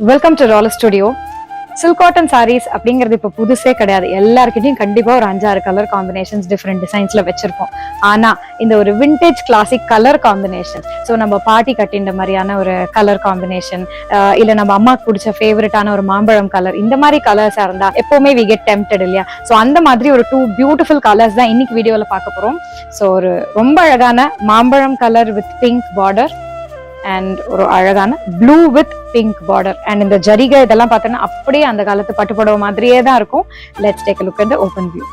Welcome to ராலர் studio. Silk cotton sarees அப்படிங்கிறது இப்போ புதுசே கிடையாது. எல்லாருக்கிட்டையும் கண்டிப்பா ஒரு 5-6 கலர் காம்பினேஷன்ஸ் டிஃப்ரெண்ட் டிசைன்ஸ்ல வச்சிருப்போம். ஆனா இந்த ஒரு vintage classic colour combination, so நம்ம பாட்டி கட்டின்ற மாதிரியான ஒரு கலர் காம்பினேஷன், இல்ல நம்ம அம்மாக்கு பிடிச்ச ஃபேவரட்டான ஒரு மாம்பழம் கலர், இந்த மாதிரி கலர்ஸா இருந்தா எப்பவுமே வி கெட் டெம்ப்டட் இல்லையா? ஸோ அந்த மாதிரி ஒரு 2 பியூட்டிஃபுல் கலர்ஸ் தான் இன்னைக்கு வீடியோல பார்க்க போறோம். ஸோ ஒரு ரொம்ப அழகான மாம்பழம் colour with pink border and ஒரு அழகான blue with pink border. And இந்த ஜரிகை இதெல்லாம் பார்த்தோன்னா அப்படியே அந்த காலத்து பட்டுப்புடவை மாதிரியே தான் இருக்கும். Let's take a look at the open view.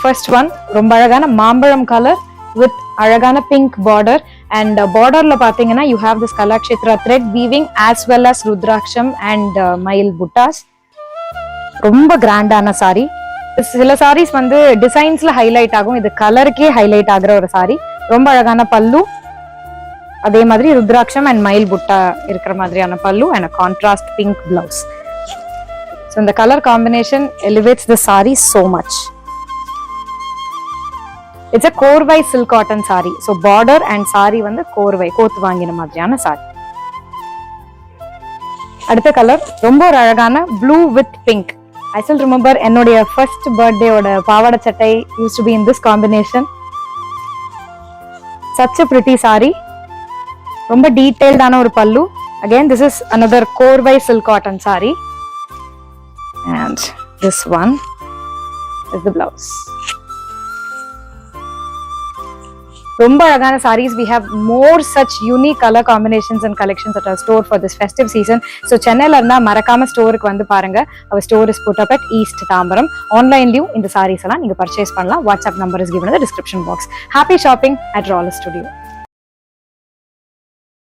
First one ரொம்ப அழகான மாம்பழம் கலர் வித் அழகான பிங்க் பார்டர். அண்ட் பார்டர்ல பாத்தீங்கன்னா you have this Kalakshetra thread weaving as well as ருத்ராட்சம் அண்ட் மயில் புட்டாஸ். ரொம்ப கிராண்டான சாரி. சில சாரீஸ் வந்து டிசைன்ஸ்ல ஹைலைட் ஆகும், இது கலருக்கே ஹைலைட் ஆகுற ஒரு சாரி. ரொம்ப அழகான பல்லு, அதே மாதிரி ருத்ராட்சம் அண்ட் மயில் புட்டா இருக்கிற மாதிரியான pallu and contrast pink blouse. So இந்த colour combination elevates the saree so much. It's a korvai silk cotton saree. So border and saree வந்து கோர்வை கோத்து வாங்கின மாதிரியான சாரி. அடுத்த கலர் ரொம்ப ஒரு அழகான blue with pink. I still remember என்னுடைய ஃபர்ஸ்ட் பர்த்டேயோட பாவாடை சட்டை used to be in this combination. such a pretty saree. ரொம்ப டீடைல்டான ஒரு pallu. Again this is another korvai silk cotton saree and this one is the blouse. ரொம்ப அழகான sarees. We have more such unique color combinations and collections at our store for this festive season. So சென்னையில இருந்தா மறக்காம ஸ்டோருக்கு வந்து பாருங்க. our store is put up at East Tambaram. ஆன்லைன்லயும் இந்த sarees எல்லாம் நீங்க பர்ச்சேஸ் பண்ணலாம். WhatsApp number is given in the description box. Happy shopping at Roller Studio.